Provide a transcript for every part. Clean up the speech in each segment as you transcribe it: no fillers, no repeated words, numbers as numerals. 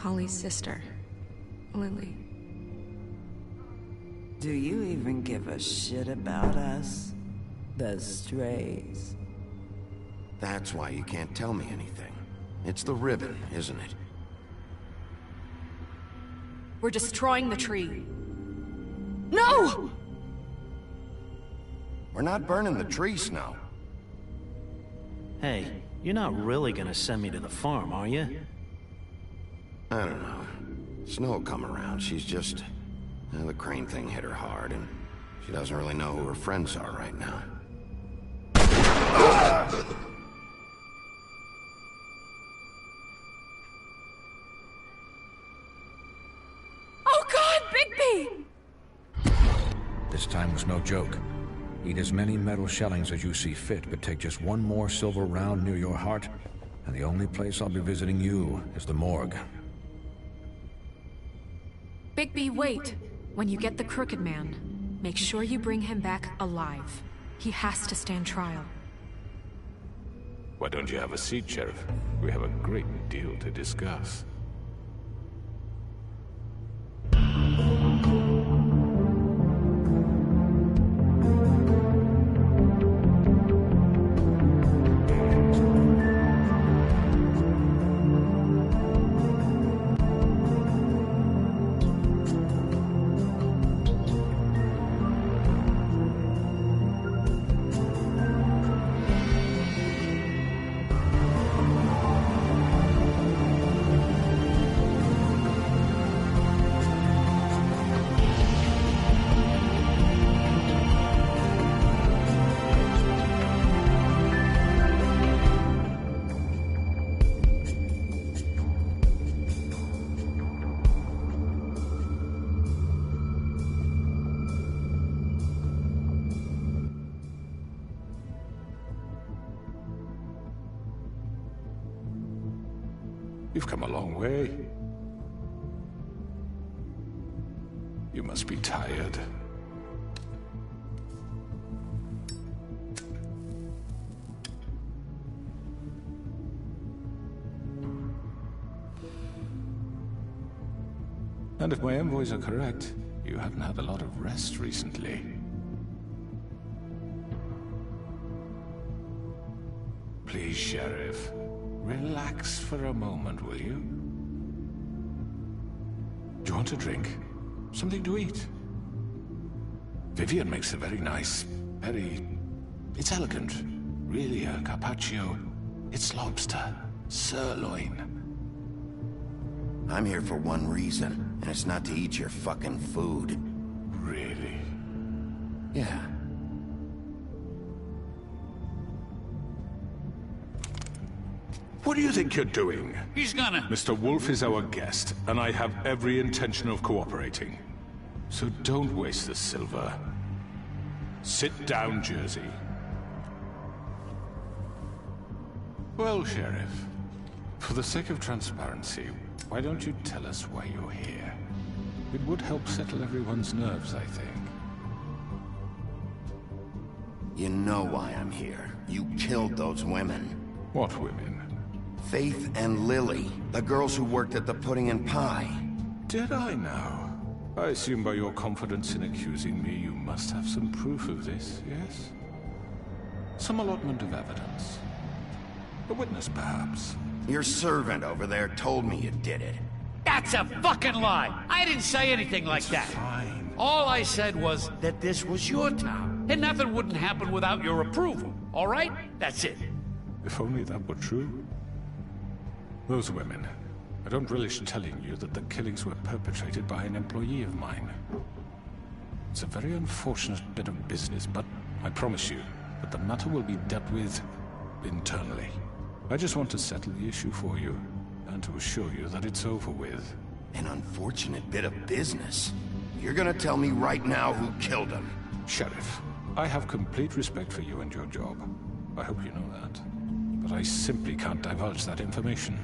Holly's sister, Lily. Do you even give a shit about us? The strays. That's why you can't tell me anything. It's the ribbon, isn't it? We're destroying the tree. No! We're not burning the tree, Snow. Hey, you're not really gonna send me to the farm, are you? I don't know. Snow will come around. She's just... the crane thing hit her hard, and she doesn't really know who her friends are right now. Oh God, Bigby! This time was no joke. Eat as many metal shellings as you see fit, but take just one more silver round near your heart, and the only place I'll be visiting you is the morgue. Bigby, wait. When you get the Crooked Man, make sure you bring him back alive. He has to stand trial. Why don't you have a seat, Sheriff? We have a great deal to discuss. You've come a long way. You must be tired. And if my envoys are correct, you haven't had a lot of rest recently. Please, Sheriff. Relax for a moment, will you? Do you want a drink? Something to eat? Vivian makes a very nice, it's elegant. Really a carpaccio. It's lobster. Sirloin. I'm here for one reason, and it's not to eat your fucking food. Really? Yeah. What do you think you're doing? He's gonna... Mr. Wolf is our guest, and I have every intention of cooperating. So don't waste the silver. Sit down, Jersey. Well, Sheriff, for the sake of transparency, why don't you tell us why you're here? It would help settle everyone's nerves, I think. You know why I'm here. You killed those women. What women? Faith and Lily, the girls who worked at the Pudding and Pie. Did I now? I assume by your confidence in accusing me, you must have some proof of this, yes? Some allotment of evidence. A witness, perhaps. Your servant over there told me you did it. That's a fucking lie! I didn't say anything like that. Fine. All I said was that this was your town, and nothing wouldn't happen without your approval, all right? That's it. If only that were true. Those women. I don't relish telling you that the killings were perpetrated by an employee of mine. It's a very unfortunate bit of business, but I promise you that the matter will be dealt with internally. I just want to settle the issue for you, and to assure you that it's over with. An unfortunate bit of business? You're gonna tell me right now who killed him? Sheriff, I have complete respect for you and your job. I hope you know that. But I simply can't divulge that information.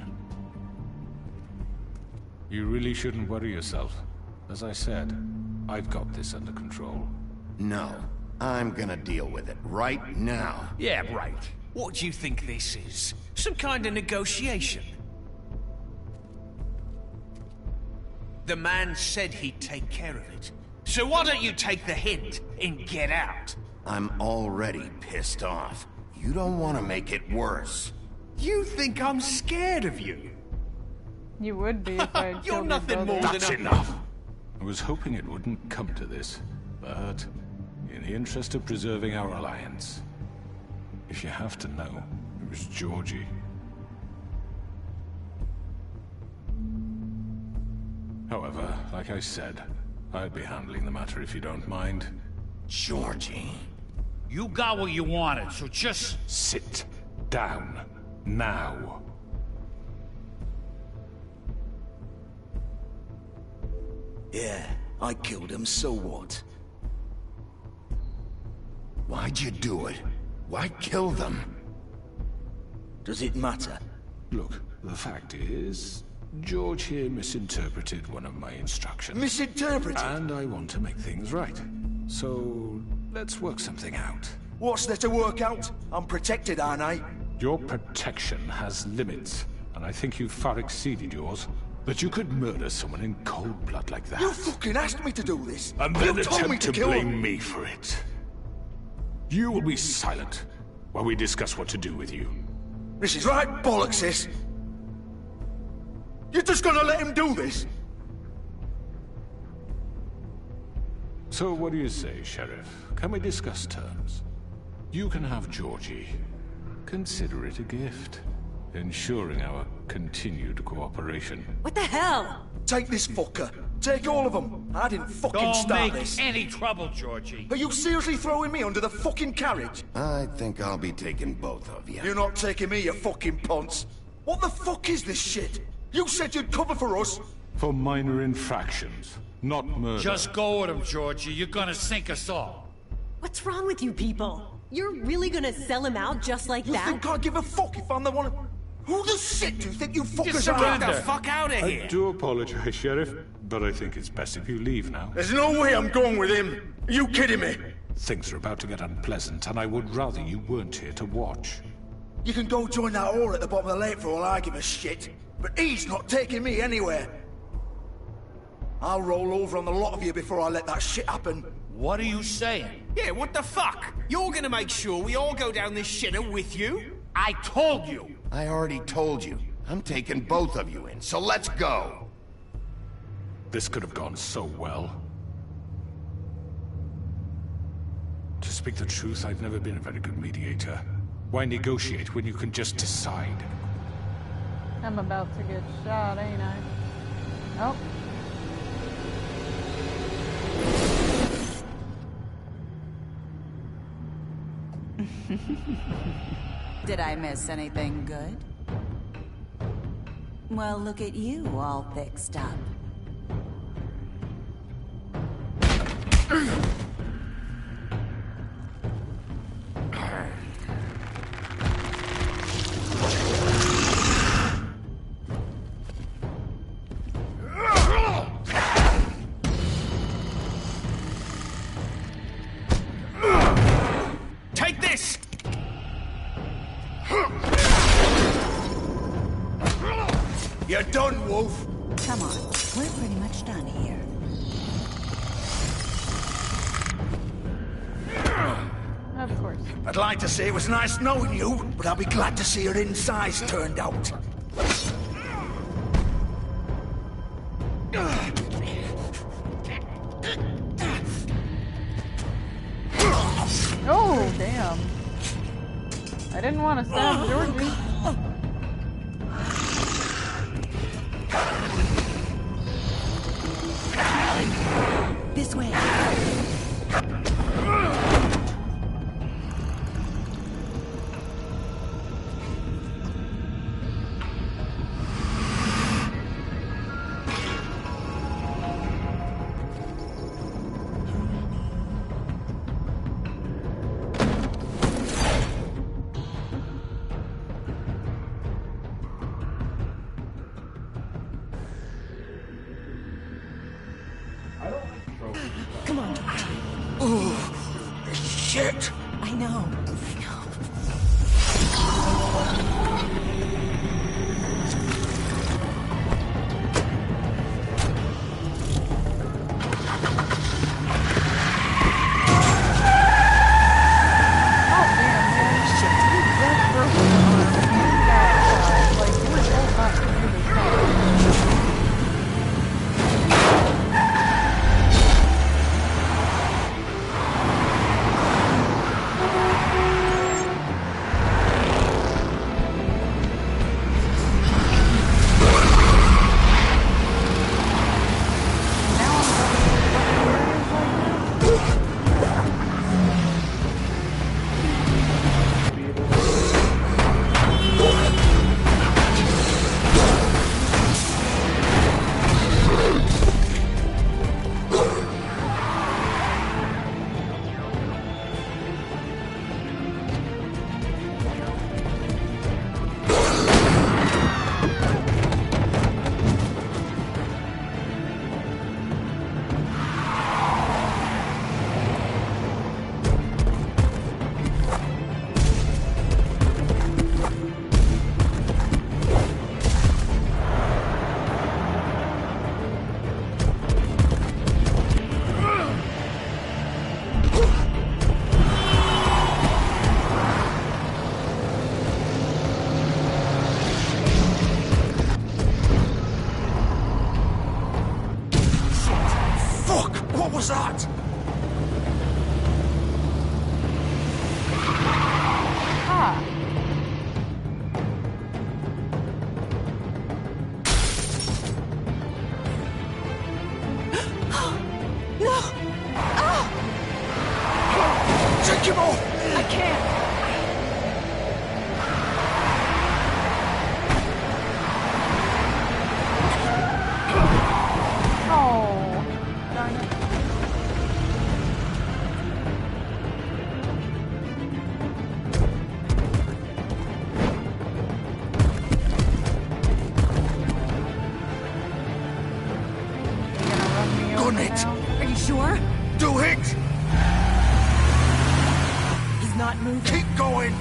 You really shouldn't worry yourself. As I said, I've got this under control. No. I'm gonna deal with it right now. Yeah, right. What do you think this is? Some kind of negotiation? The man said he'd take care of it. So why don't you take the hint and get out? I'm already pissed off. You don't want to make it worse. You think I'm scared of you? You would be if I You're killed nothing your more brother. That's enough! I was hoping it wouldn't come to this, but in the interest of preserving our alliance, if you have to know, it was Georgie. However, like I said, I'll be handling the matter if you don't mind. Georgie. You got what you wanted, so just... Sit down. Now. Yeah, I killed him, so what? Why'd you do it? Why kill them? Does it matter? Look, the fact is, George here misinterpreted one of my instructions. Misinterpreted? And I want to make things right. So, let's work something out. What's there to work out? I'm protected, aren't I? Your protection has limits, and I think you've far exceeded yours. That you could murder someone in cold blood like that. You fucking asked me to do this! And You then told me attempt to kill him. blame me for it. You will be silent while we discuss what to do with you. This is right bollocks, sis. You're just gonna let him do this? So what do you say, Sheriff? Can we discuss terms? You can have Georgie. Consider it a gift, ensuring our continued cooperation. What the hell? Take this fucker. Take all of them. I didn't fucking Don't start make this. any trouble, Georgie. Are you seriously throwing me under the fucking carriage? I think I'll be taking both of you. You're not taking me, you fucking ponce. What the fuck is this shit? You said you'd cover for us. For minor infractions, not murder. Just go with him, Georgie. You're gonna sink us all. What's wrong with you people? You're really gonna sell him out just like You that? think I give a fuck if I'm the one? Who the shit do you think you fuckers surrender. are? Get the fuck out of I here! do apologize, Sheriff, but I think it's best if you leave now. There's no way I'm going with him. Are you kidding me? Things are about to get unpleasant, and I would rather you weren't here to watch. You can go join that whore at the bottom of the lake for all I give a shit. But he's not taking me anywhere. I'll roll over on the lot of you before I let that shit happen. What are you saying? Yeah, what the fuck? You're gonna make sure we all go down this shitter with you? I told you. I already told you. I'm taking both of you in, so let's go. This could have gone so well. To speak the truth, I've never been a very good mediator. Why negotiate when you can just decide? I'm about to get shot, ain't I? Oh. Did I miss anything good? Well, look at you, all fixed up. Take this! You're done, Wolf. Come on, we're pretty much done here. Of course. I'd like to say it was nice knowing you, but I'll be glad to see your insides turned out. Oh, damn. I didn't want to stab Georgie. This way. Come on. Ooh, shit. I know. Take him off! I can't! Oh, darn it. Gun it! Are you sure? Do it! He's not moving. Keep going!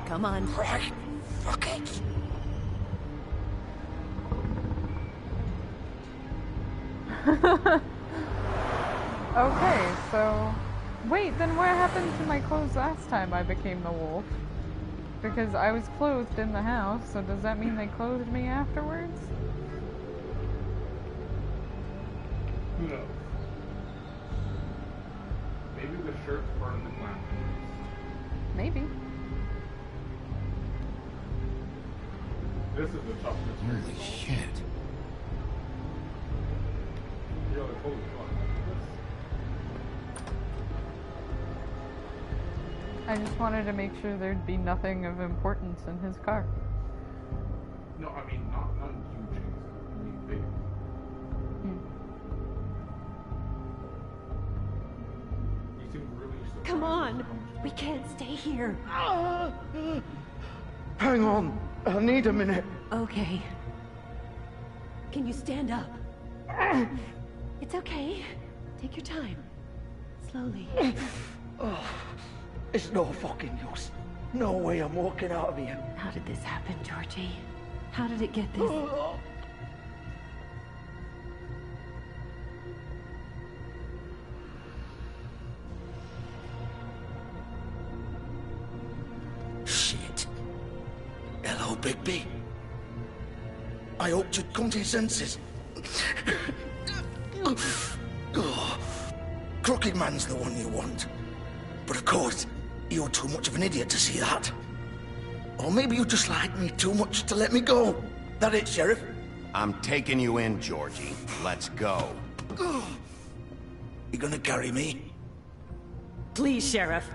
Come on. Right. Fuck it. Okay, so... Wait, then what happened to my clothes last time I became the wolf? Because I was clothed in the house, so does that mean they clothed me afterwards? Who knows? Maybe the shirt burned the clown. Maybe. This is the tough mystery. Holy shit. You're like, holy fuck. I just wanted to make sure there'd be nothing of importance in his car. No, I mean, not huge things. I mean, big. You seem really surprised. Come on. We can't stay here. Hang on. I need a minute. Okay. Can you stand up? It's okay. Take your time. Slowly. Oh, it's no fucking use. No way I'm walking out of here. How did this happen, Georgie? How did it get this? Shit. Hello, Bigby. I hoped you'd come to your senses. Oh, Crooked Man's the one you want. But of course, you're too much of an idiot to see that. Or maybe you just like me too much to let me go. That it, Sheriff? I'm taking you in, Georgie. Let's go. You gonna carry me? Please, Sheriff.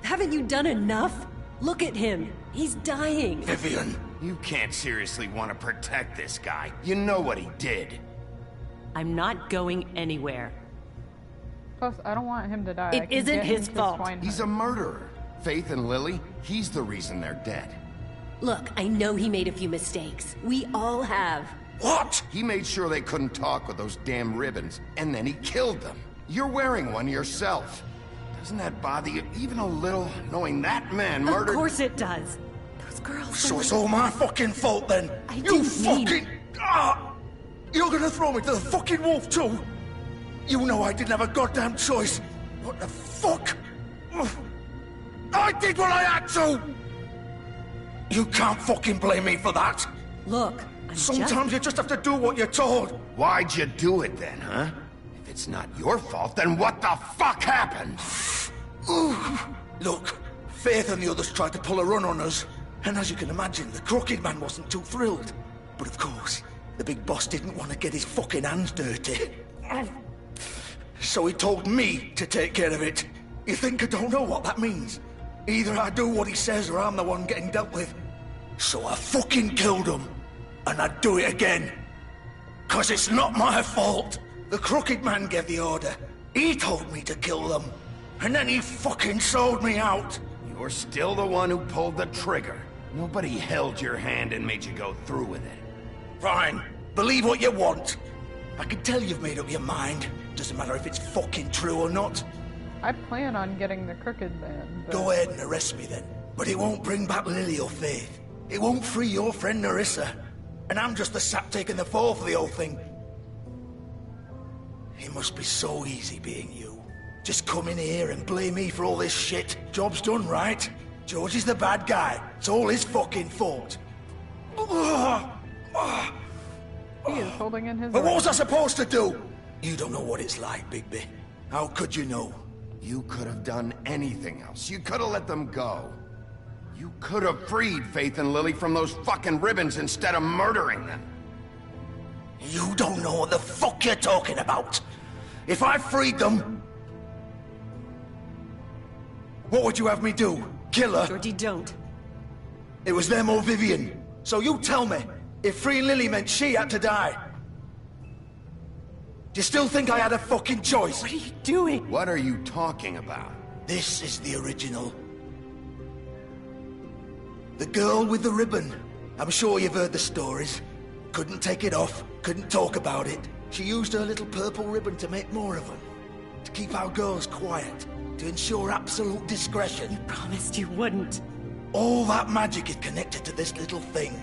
Haven't you done enough? Look at him. He's dying. Vivian. You can't seriously want to protect this guy. You know what he did. I'm not going anywhere. Plus, I don't want him to die. It isn't his fault. He's a murderer. Faith and Lily, he's the reason they're dead. Look, I know he made a few mistakes. We all have. What? He made sure they couldn't talk with those damn ribbons, and then he killed them. You're wearing one yourself. Doesn't that bother you even a little, knowing that man murdered... Of course it does. Those girls... So it's all my fucking fault then? I You didn't fucking... mean... You're gonna throw me to the fucking wolf too? You know I didn't have a goddamn choice. What the fuck? I did what I had to! You can't fucking blame me for that. Look, Sometimes you just have to do what you're told. Why'd you do it then, huh? If it's not your fault, then what the fuck happened? Look, Faith and the others tried to pull a run on us. And as you can imagine, the Crooked Man wasn't too thrilled. But of course, the big boss didn't want to get his fucking hands dirty. So he told me to take care of it. You think I don't know what that means? Either I do what he says or I'm the one getting dealt with. So I fucking killed him. And I'd do it again. 'Cause it's not my fault. The Crooked Man gave the order. He told me to kill them. And then he fucking sold me out. You're still the one who pulled the trigger. Nobody held your hand and made you go through with it. Fine. Believe what you want. I can tell you've made up your mind. Doesn't matter if it's fucking true or not. I plan on getting the Crooked Man. But... Go ahead and arrest me then. But it won't bring back Lily or Faith. It won't free your friend Nerissa. And I'm just the sap taking the fall for the whole thing. It must be so easy being you. Just come in here and blame me for all this shit. Job's done, right? George is the bad guy. It's all his fucking fault. He is holding in his... But what was I supposed to do? You don't know what it's like, Bigby. How could you know? You could have done anything else. You could have let them go. You could have freed Faith and Lily from those fucking ribbons instead of murdering them. You don't know what the fuck you're talking about. If I freed them... What would you have me do? Kill her? Georgie, don't. It was them or Vivian. So you tell me, if freeing Lily meant she had to die... Do you still think I had a fucking choice? What are you doing? What are you talking about? This is the original. The girl with the ribbon. I'm sure you've heard the stories. Couldn't take it off, couldn't talk about it. She used her little purple ribbon to make more of them. To keep our girls quiet. To ensure absolute discretion. You promised you wouldn't. All that magic is connected to this little thing.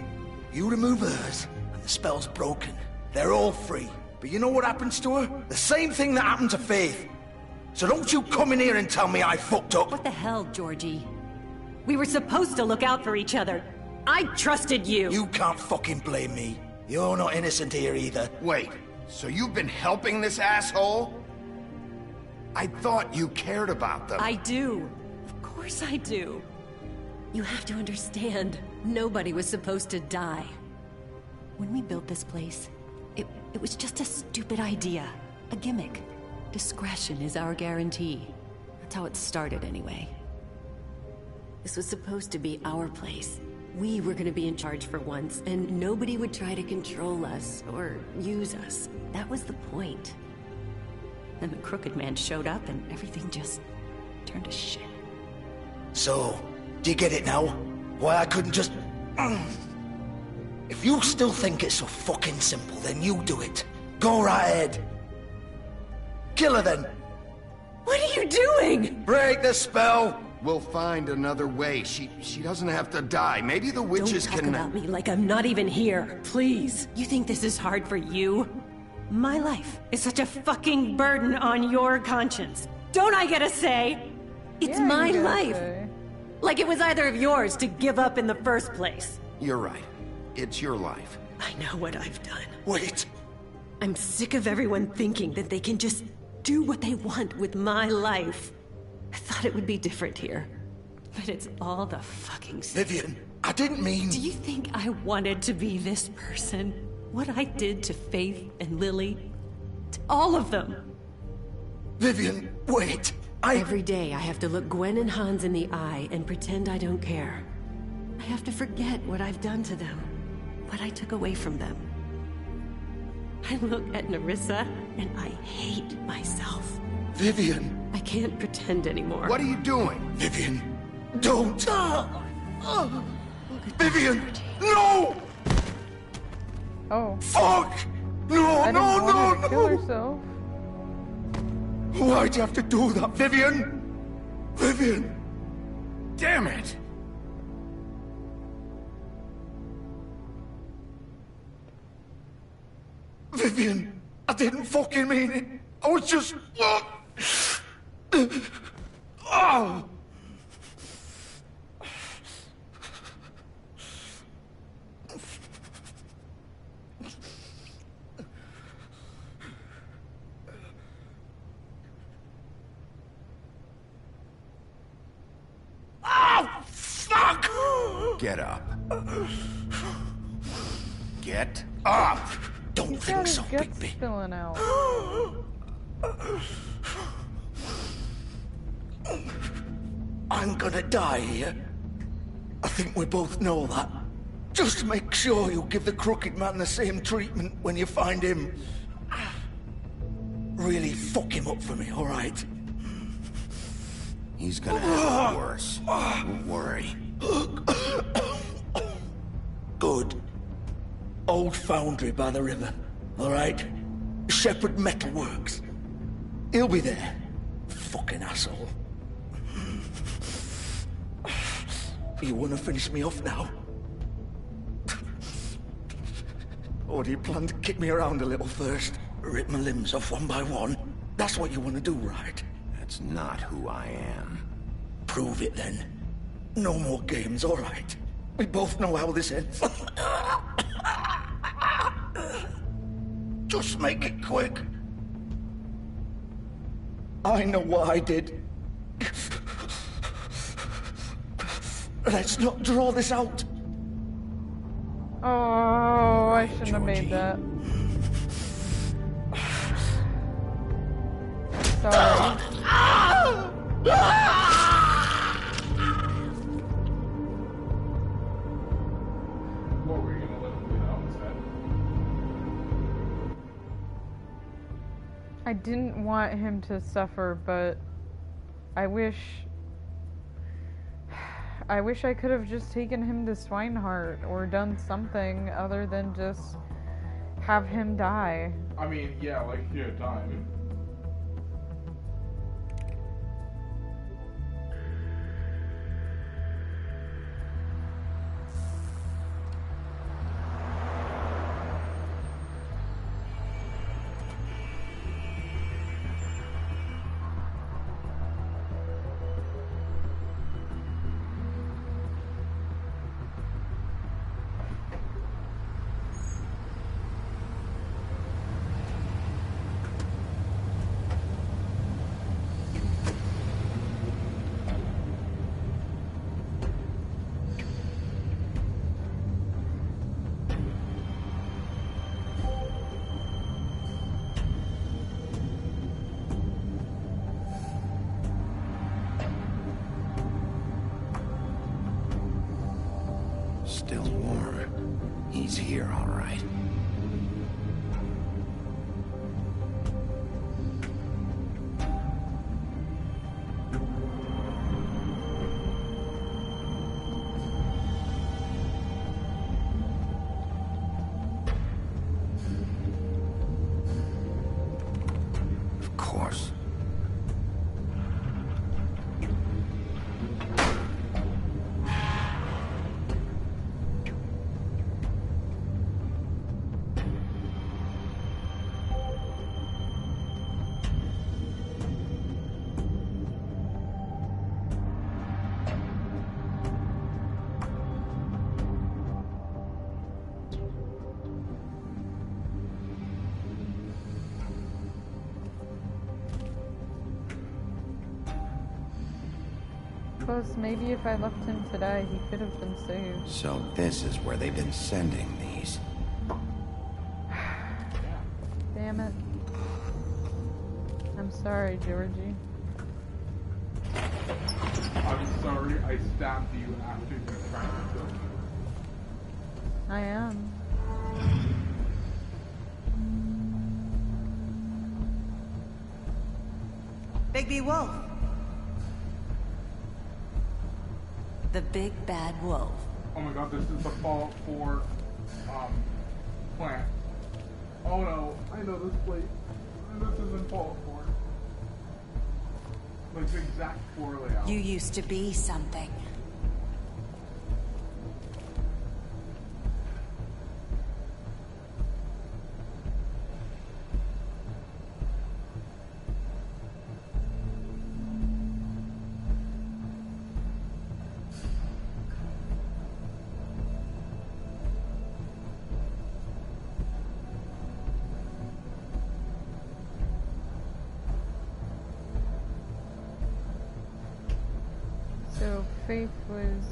You remove hers, and the spell's broken. They're all free. But you know what happens to her? The same thing that happened to Faith. So don't you come in here and tell me I fucked up. What the hell, Georgie? We were supposed to look out for each other. I trusted you. You can't fucking blame me. You're not innocent here either. Wait, so you've been helping this asshole? I thought you cared about them. I do. Of course I do. You have to understand, nobody was supposed to die. When we built this place, it was just a stupid idea. A gimmick. Discretion is our guarantee. That's how it started anyway. This was supposed to be our place. We were gonna be in charge for once, and nobody would try to control us, or use us. That was the point. Then the Crooked Man showed up, and everything just turned to shit. So, do you get it now? Why I couldn't just... If you still think it's so fucking simple, then you do it. Go right ahead. Kill her then. What are you doing? Break the spell. We'll find another way. She doesn't have to die. Maybe the witches Don't talk can... about me like I'm not even here. Please. You think this is hard for you? My life is such a fucking burden on your conscience. Don't I get a say? It's my life. Like it was either of yours to give up in the first place. You're right. It's your life. I know what I've done. Wait. I'm sick of everyone thinking that they can just do what they want with my life. I thought it would be different here. But it's all the fucking same. Vivian, I didn't mean... Do you think I wanted to be this person? What I did to Faith and Lily? To all of them? Vivian, wait. Every day I have to look Gwen and Hans in the eye and pretend I don't care. I have to forget what I've done to them. What I took away from them. I look at Nerissa and I hate myself. Vivian. I can't pretend anymore. What are you doing? Vivian, don't. Vivian, no! Oh. Fuck! No, I didn't no, want her no, to kill no! herself. Why'd you have to do that, Vivian? Vivian! Damn it! Vivian, I didn't fucking mean it. I was just... Oh! Fuck! Get up. Get up! Don't think so, Guts Bigby. spilling out. I'm gonna die here. I think we both know that. Just make sure you give the Crooked Man the same treatment when you find him. Really fuck him up for me, alright? He's gonna have it worse. Don't worry. Good. Old foundry by the river, alright? Shepherd Metalworks. He'll be there. Fucking asshole. You wanna finish me off now? Or do you plan to kick me around a little first? Rip my limbs off one by one? That's what you wanna do, right? That's not who I am. Prove it then. No more games, alright? We both know how this ends. Just make it quick. I know what I did. Let's not draw this out. Oh, I shouldn't have made that. Sorry. What were you gonna let him bleed out instead? I didn't want him to suffer, but I wish I could have just taken him to Swinehart or done something other than just have him die. I mean, yeah, like he had died. Still warm. He's here, all right. Of course. Plus, maybe if I left him to die, he could have been saved. So this is where they've been sending these. Damn it. I'm sorry, Georgie. I'm sorry I stabbed you after you tried to kill me. I am. Bigby Wolf. The big bad wolf. Oh my god, this is the Fallout 4 plant. Oh no, I know this place. This is in Fallout 4. Like the exact floor layout. You used to be something. So Faith was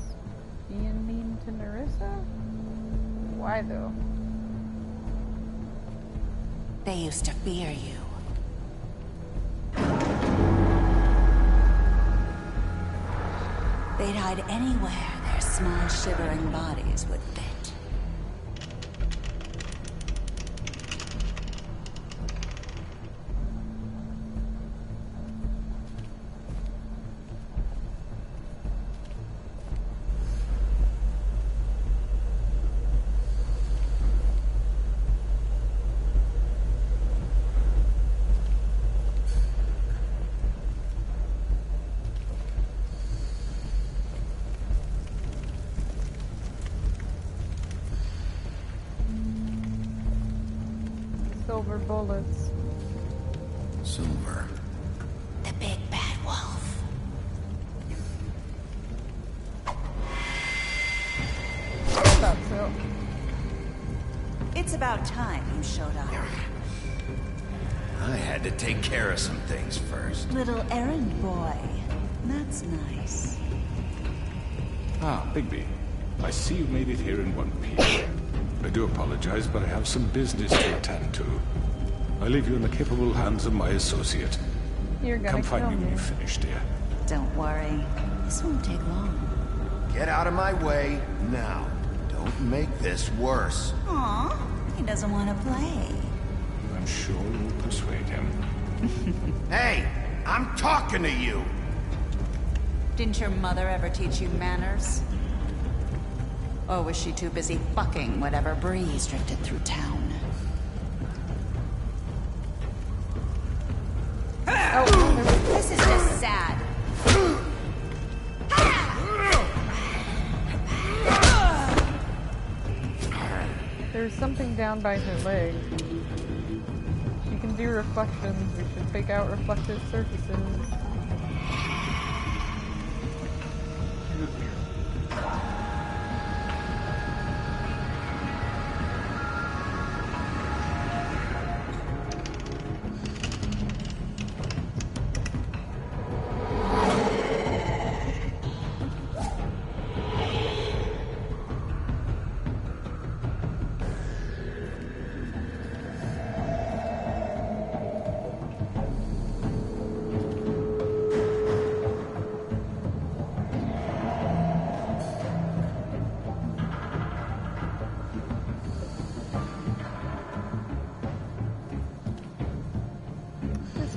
being mean to Nerissa? Why though? They used to fear you. They'd hide anywhere their small shivering bodies would fit. Silver bullets. Silver. The big bad wolf. Thought so. It's about time you showed up. Hi. had to take care of some things first. Little errand boy. That's nice. Ah, Bigby. I see you made it here in one piece. I do apologize, but I have some business to attend to. I leave you in the capable hands of my associate. You're gonna Come find kill me when me. you finish, dear. Don't worry. This won't take long. Get out of my way now. Don't make this worse. Aw, he doesn't want to play. I'm sure you'll persuade him. Hey, I'm talking to you. Didn't your mother ever teach you manners? Or was she too busy fucking whatever breeze drifted through town? This is just sad. There's something down by her leg. She can do reflections. We should take out reflective surfaces.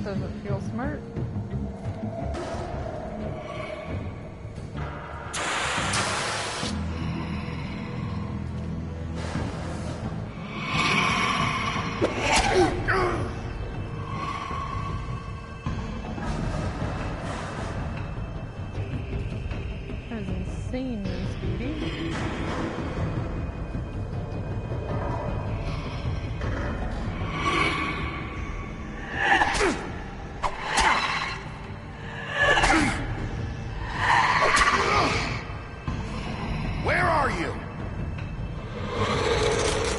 Doesn't feel smart. That was insanely speedy. Where are you?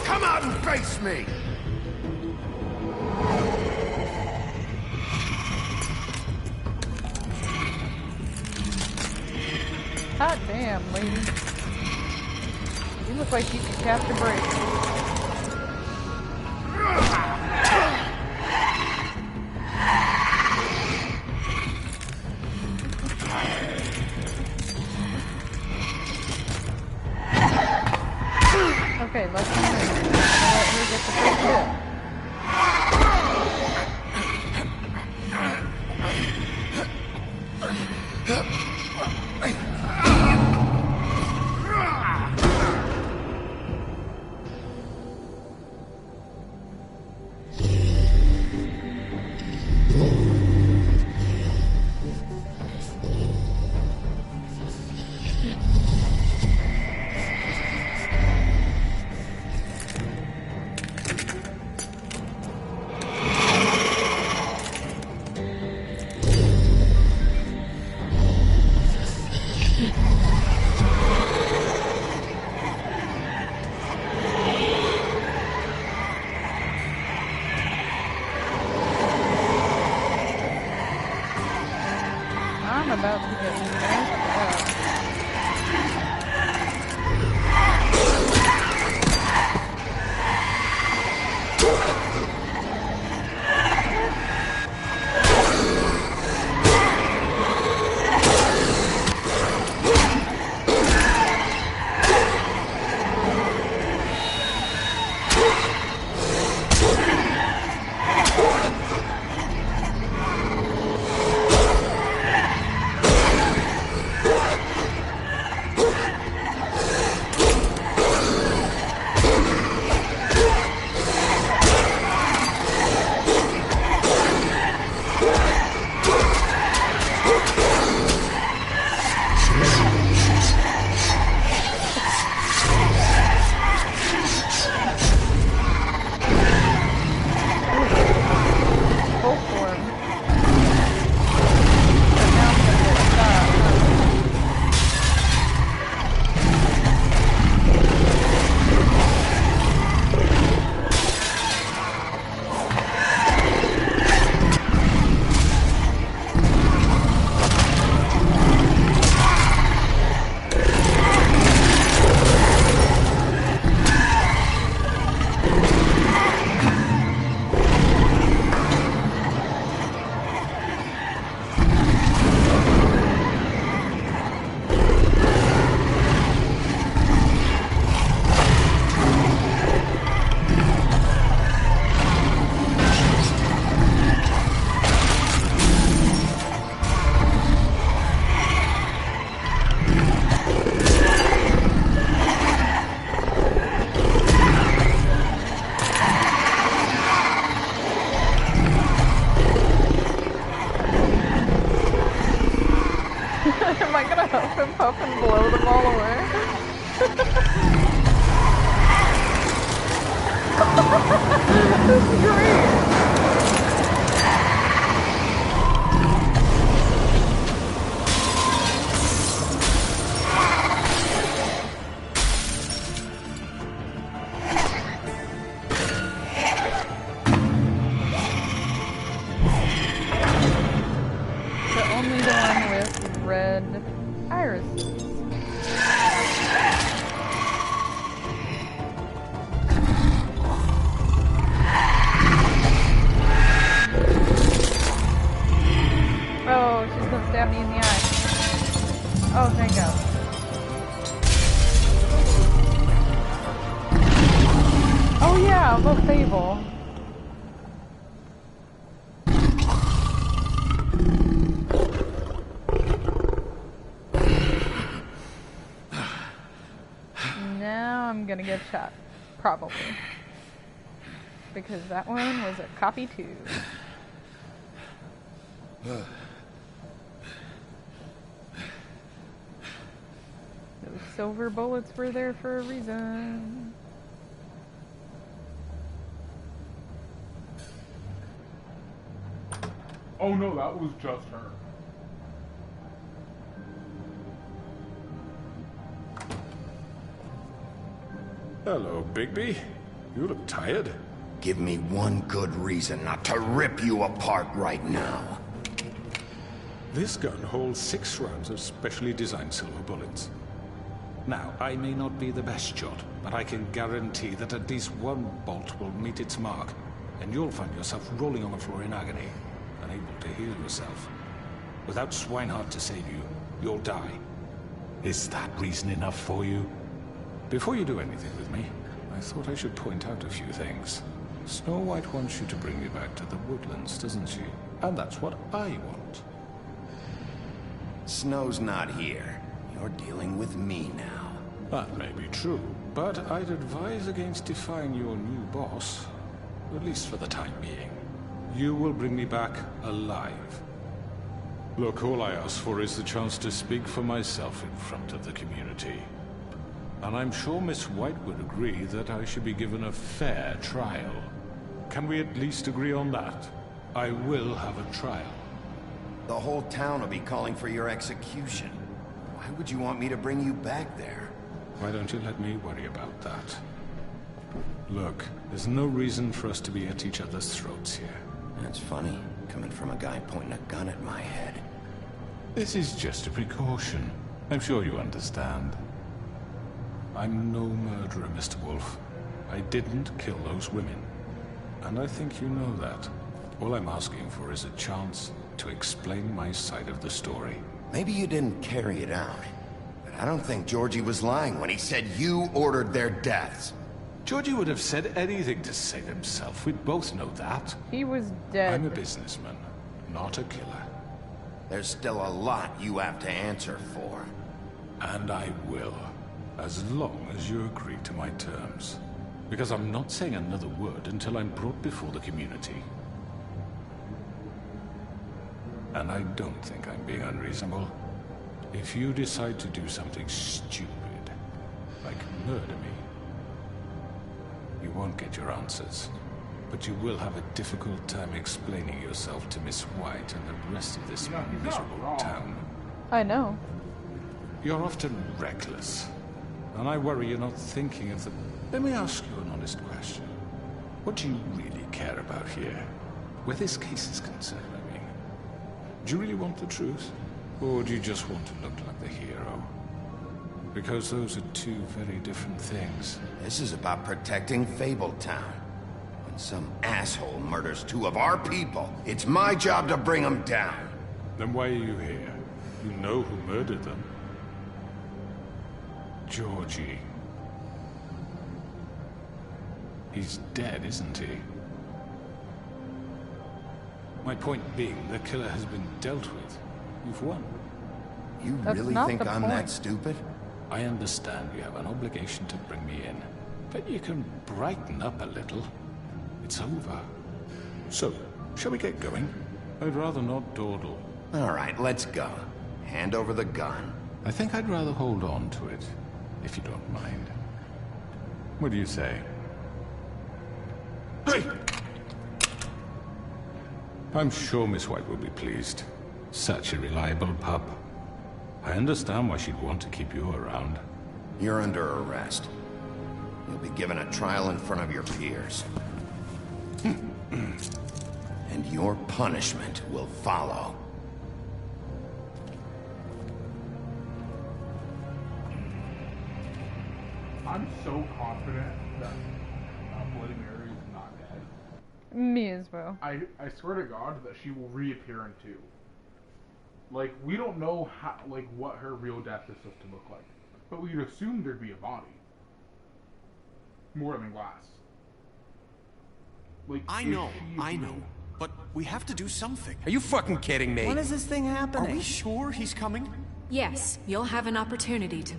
Come out and face me! Hot damn, lady. You look like you could catch a break. Okay, let's let her get the first hit. I'm about to get messed up. Am I gonna help him up and blow them all away? This is great! Only the one with red irises. Oh, she's gonna stab me in the eye. Oh, thank God. Oh yeah, about Fable. Now I'm gonna get shot. Probably. Because that one was a copy too. Those silver bullets were there for a reason. Oh no, that was just her. Hello, Bigby. You look tired. Give me one good reason not to rip you apart right now. This gun holds 6 rounds of specially designed silver bullets. Now, I may not be the best shot, but I can guarantee that at least one bolt will meet its mark, and you'll find yourself rolling on the floor in agony, unable to heal yourself. Without Swinehart to save you, you'll die. Is that reason enough for you? Before you do anything with me, I thought I should point out a few things. Snow White wants you to bring me back to the woodlands, doesn't she? And that's what I want. Snow's not here. You're dealing with me now. That may be true, but I'd advise against defying your new boss, at least for the time being. You will bring me back alive. Look, all I ask for is the chance to speak for myself in front of the community. And I'm sure Miss White would agree that I should be given a fair trial. Can we at least agree on that? I will have a trial. The whole town will be calling for your execution. Why would you want me to bring you back there? Why don't you let me worry about that? Look, there's no reason for us to be at each other's throats here. That's funny, coming from a guy pointing a gun at my head. This is just a precaution. I'm sure you understand. I'm no murderer, Mr. Wolf. I didn't kill those women. And I think you know that. All I'm asking for is a chance to explain my side of the story. Maybe you didn't carry it out, but I don't think Georgie was lying when he said you ordered their deaths. Georgie would have said anything to save himself. We'd both know that. He was dead. I'm a businessman, not a killer. There's still a lot you have to answer for. And I will, as long as you agree to my terms. Because I'm not saying another word until I'm brought before the community. And I don't think I'm being unreasonable. If you decide to do something stupid, like murder me, you won't get your answers. But you will have a difficult time explaining yourself to Miss White and the rest of this miserable town. I know. You're often reckless. And I worry you're not thinking of the... Let me ask you an honest question. What do you really care about here? Where this case is concerned, I mean. Do you really want the truth? Or do you just want to look like the hero? Because those are two very different things. This is about protecting Fabletown. When some asshole murders 2 of our people, it's my job to bring them down. Then why are you here? You know who murdered them. Georgie. He's dead, isn't he? My point being, the killer has been dealt with. You've won. You really think I'm that stupid? I understand you have an obligation to bring me in, but you can brighten up a little. It's over. So, shall we get going? I'd rather not dawdle. All right, let's go. hand over the gun. I think I'd rather hold on to it, if you don't mind. What do you say? Hey! I'm sure Miss White will be pleased. Such a reliable pup. I understand why she'd want to keep you around. You're under arrest. You'll be given a trial in front of your peers. And your punishment will follow. I'm so confident that Bloody Mary is not dead. Me as well. I swear to God that she will reappear in 2. Like, we don't know how, like, what her real death is supposed to look like. But we'd assume there'd be a body. More than glass. Like, I know. But we have to do something. Are you fucking kidding me? When is this thing happening? Are we sure he's coming? Yes, you'll have an opportunity to...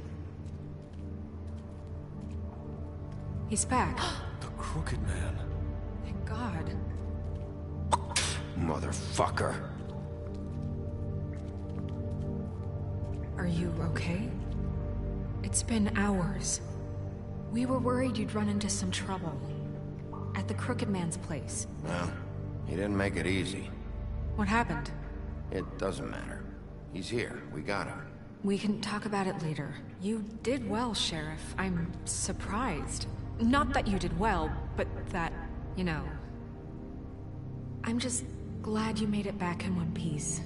He's back. The Crooked Man. Thank God. Motherfucker. Are you okay? It's been hours. We were worried you'd run into some trouble. At the Crooked Man's place. Well, he didn't make it easy. What happened? It doesn't matter. He's here. We got him. We can talk about it later. You did well, Sheriff. I'm surprised. Not that you did well, but that, you know... I'm just glad you made it back in one piece.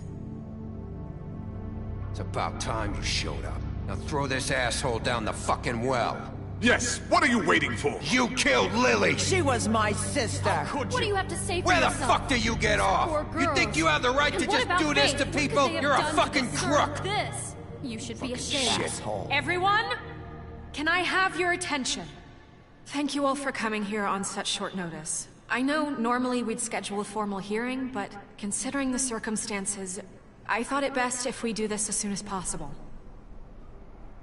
It's about time you showed up. Now throw this asshole down the fucking well. Yes, what are you waiting for? You killed Lily! She was my sister! What do you have to say for Where the yourself? fuck do you get off? You think you have the right to just do this to people? You're a fucking crook! This? You should be ashamed. Shithole. Everyone? Can I have your attention? Thank you all for coming here on such short notice. I know normally we'd schedule a formal hearing, but considering the circumstances, I thought it best if we do this as soon as possible.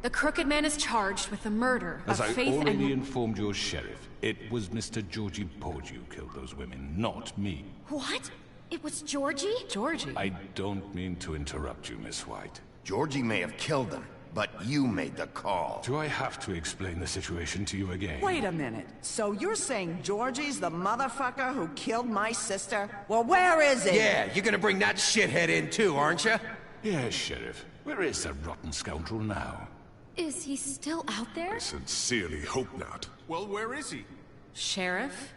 The Crooked Man is charged with the murder As of I Faith already and... informed your sheriff, it was Mr. Georgie Porgy who killed those women, not me. What? It was Georgie? Georgie? I don't mean to interrupt you, Miss White. Georgie may have killed them, but you made the call. Do I have to explain the situation to you again? Wait a minute. So you're saying Georgie's the motherfucker who killed my sister? Well, where is he? Yeah, you're gonna bring that shithead in too, aren't you? Yes, Sheriff. Where is that rotten scoundrel now? Is he still out there? I sincerely hope not. Well, where is he? Sheriff?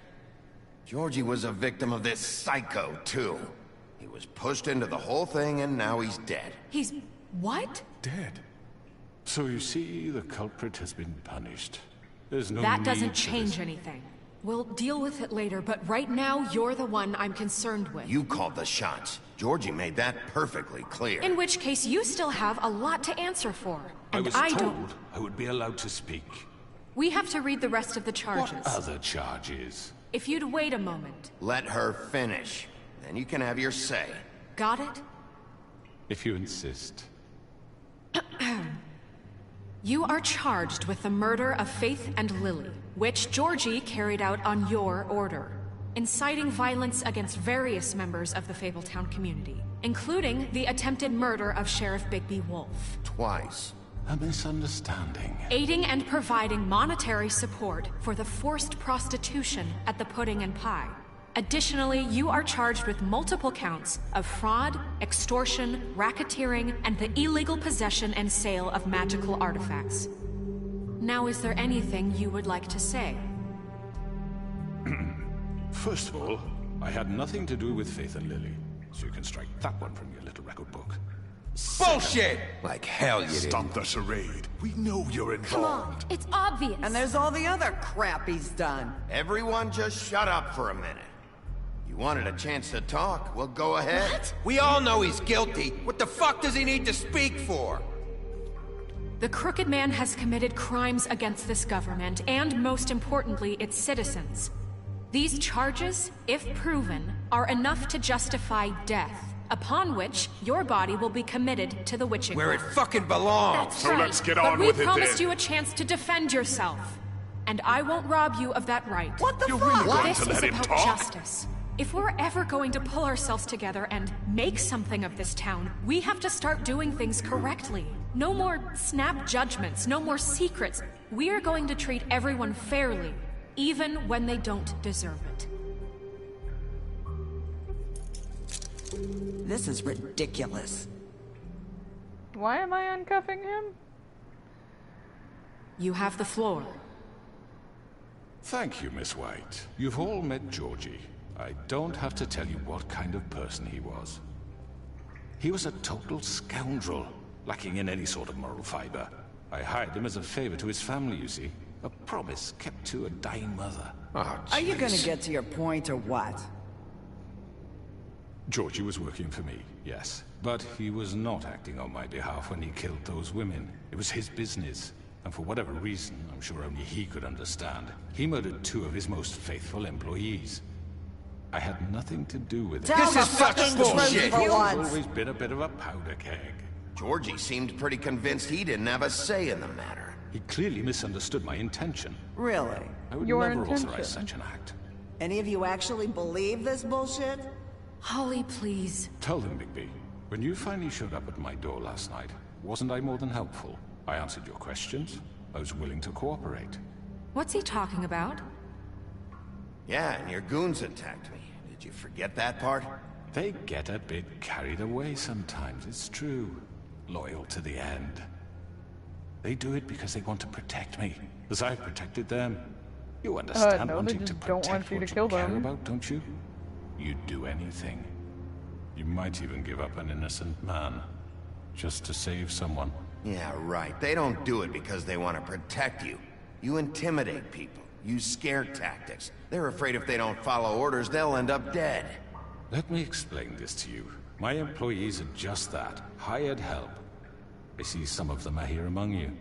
Georgie was a victim of this psycho, too. He was pushed into the whole thing, and now he's dead. He's... what? Dead. So you see, the culprit has been punished. There's no That need doesn't for change this. anything. We'll deal with it later, but right now, you're the one I'm concerned with. You called the shots. Georgie made that perfectly clear. In which case, you still have a lot to answer for. And I was don't. told I would be allowed to speak. We have to read the rest of the charges. What other charges? If you'd wait a moment. Let her finish. Then you can have your say. Got it? If you insist. You are charged with the murder of Faith and Lily, which Georgie carried out on your order, inciting violence against various members of the Fabletown community, including the attempted murder of Sheriff Bigby Wolf. Twice. A misunderstanding. Aiding and providing monetary support for the forced prostitution at the Pudding and Pie. Additionally, you are charged with multiple counts of fraud, extortion, racketeering, and the illegal possession and sale of magical artifacts. Now, is there anything you would like to say? First of all, I had nothing to do with Faith and Lily, so you can strike that one from your little record book. Bullshit! Like hell you did. Stop the charade. We know you're Come on, involved. it's obvious. And there's all the other crap he's done. Everyone just shut up for a minute. You wanted a chance to talk? Well, go ahead. What? We all know he's guilty. What the fuck does he need to speak for? The Crooked Man has committed crimes against this government, and most importantly, its citizens. These charges, if proven, are enough to justify death, upon which your body will be committed to the witching Where it hole. fucking belongs. That's So right. let's get But on we with it promised then. you a chance to defend yourself. And I won't rob you of that right. What the You're fuck? really going This to is let him about talk? justice. If we're ever going to pull ourselves together and make something of this town, we have to start doing things correctly. No more snap judgments, no more secrets. We are going to treat everyone fairly, even when they don't deserve it. This is ridiculous. Why am I uncuffing him? You have the floor. Thank you, Miss White. You've all met Georgie. I don't have to tell you what kind of person he was. He was a total scoundrel, lacking in any sort of moral fiber. I hired him as a favor to his family, you see. A promise kept to a dying mother. Oh, are you gonna get to your point or what? Georgie was working for me, yes. But he was not acting on my behalf when he killed those women. It was his business. And for whatever reason, I'm sure only he could understand, he murdered 2 of his most faithful employees. I had nothing to do with it. This is fucking bullshit! He's always been a bit of a powder keg. Georgie seemed pretty convinced he didn't have a say in the matter. He clearly misunderstood my intention. Really? I would never authorize such an act. Any of you actually believe this bullshit? Holly, please. Tell them, Bigby. When you finally showed up at my door last night, wasn't I more than helpful? I answered your questions. I was willing to cooperate. What's he talking about? Yeah, and your goons attacked me. Did you forget that part? They get a bit carried away sometimes, it's true. Loyal to the end. They do it because they want to protect me, as I've protected them. You understand no, wanting they to just protect don't want you to kill what you care them. about, don't you? You'd do anything. You might even give up an innocent man, just to save someone. Yeah, right. They don't do it because they want to protect you. You intimidate people, use scare tactics. They're afraid if they don't follow orders, they'll end up dead. Let me explain this to you. My employees are just that, hired help. I see some of them are here among you.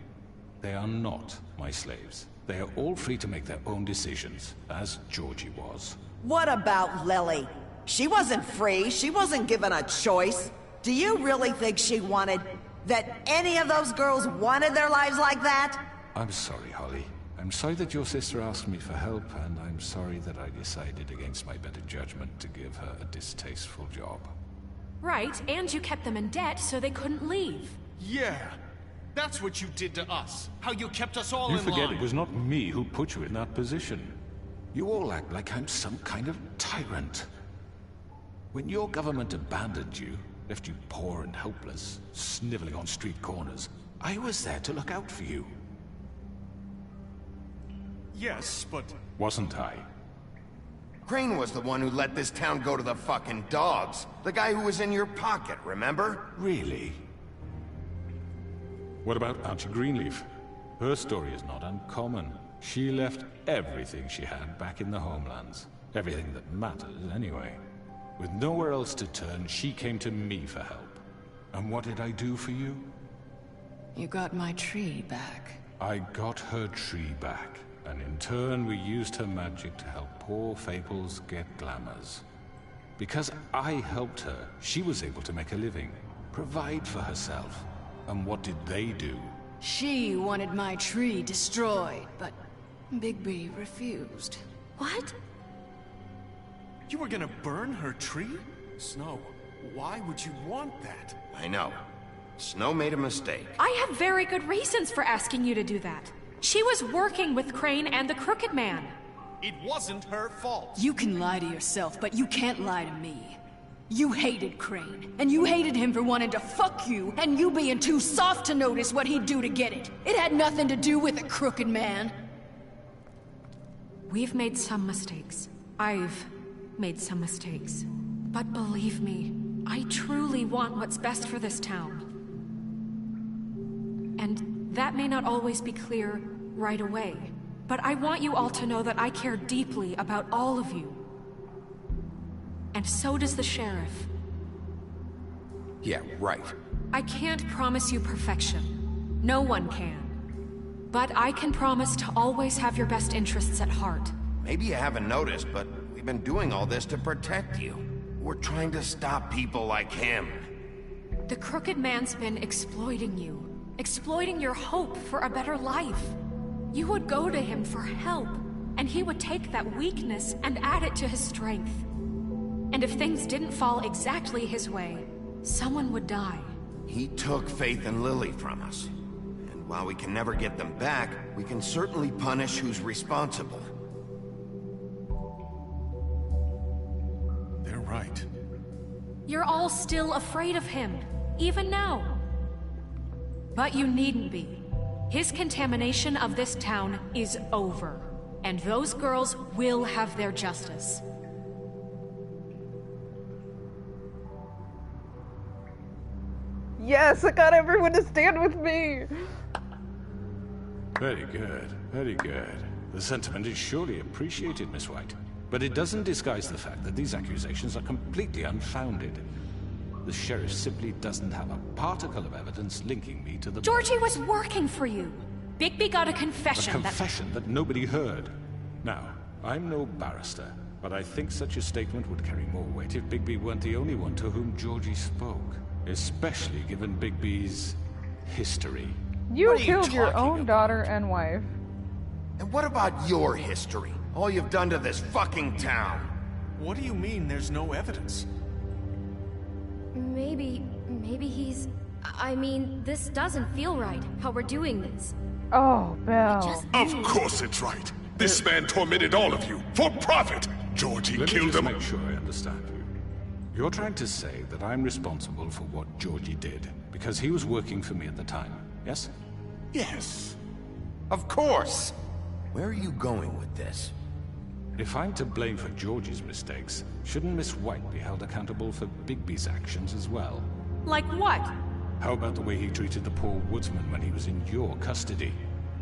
They are not my slaves. They are all free to make their own decisions, as Georgie was. What about Lily? She wasn't free. She wasn't given a choice. Do you really think she wanted... that any of those girls wanted their lives like that? I'm sorry, Holly. I'm sorry that your sister asked me for help, and I'm sorry that I decided against my better judgment to give her a distasteful job. Right, and you kept them in debt so they couldn't leave. Yeah, that's what you did to us. How you kept us all in line. You forget it was not me who put you in that position. You all act like I'm some kind of tyrant. When your government abandoned you, left you poor and helpless, sniveling on street corners, I was there to look out for you. Yes, but... Wasn't I? Crane was the one who let this town go to the fucking dogs. The guy who was in your pocket, remember? Really? What about Auntie Greenleaf? Her story is not uncommon. She left everything she had back in the homelands. Everything that matters, anyway. With nowhere else to turn, she came to me for help. And what did I do for you? You got my tree back. I got her tree back. And in turn, we used her magic to help poor Fables get glamours. Because I helped her, she was able to make a living, provide for herself. And what did they do? She wanted my tree destroyed, but Bigby refused. What? You were gonna burn her tree? Snow, why would you want that? I know. Snow made a mistake. I have very good reasons for asking you to do that. She was working with Crane and the Crooked Man. It wasn't her fault. You can lie to yourself, but you can't lie to me. You hated Crane, and you hated him for wanting to fuck you, and you being too soft to notice what he'd do to get it. It had nothing to do with the Crooked Man. We've made some mistakes. I've made some mistakes. But believe me, I truly want what's best for this town. And that may not always be clear right away, but I want you all to know that I care deeply about all of you. And so does the sheriff. Yeah, right. I can't promise you perfection. No one can. But I can promise to always have your best interests at heart. Maybe you haven't noticed, but we've been doing all this to protect you. We're trying to stop people like him. The Crooked Man's been exploiting you. Exploiting your hope for a better life. You would go to him for help, and he would take that weakness and add it to his strength. And if things didn't fall exactly his way, someone would die. He took Faith and Lily from us. And while we can never get them back, we can certainly punish who's responsible. They're right. You're all still afraid of him, even now. But you needn't be. His contamination of this town is over. And those girls will have their justice. Yes, I got everyone to stand with me! Very good, very good. The sentiment is surely appreciated, Miss White. But it doesn't disguise the fact that these accusations are completely unfounded. The sheriff simply doesn't have a particle of evidence linking me to the... Georgie was working for you! Bigby got a confession. A confession that nobody heard. Now, I'm no barrister, but I think such a statement would carry more weight if Bigby weren't the only one to whom Georgie spoke. Especially given Bigby's history. You killed your own daughter and wife. And what about your history? All you've done to this fucking town. What do you mean there's no evidence? Maybe he's... I mean, this doesn't feel right, how we're doing this. Oh, Belle. Of course it's right. This man tormented all of you, for profit! Georgie killed him. Let me just make sure I understand you. You're trying to say that I'm responsible for what Georgie did, because he was working for me at the time, yes? Yes. Of course! Where are you going with this? If I'm to blame for Georgie's mistakes, shouldn't Miss White be held accountable for Bigby's actions as well? Like what? How about the way he treated the poor woodsman when he was in your custody?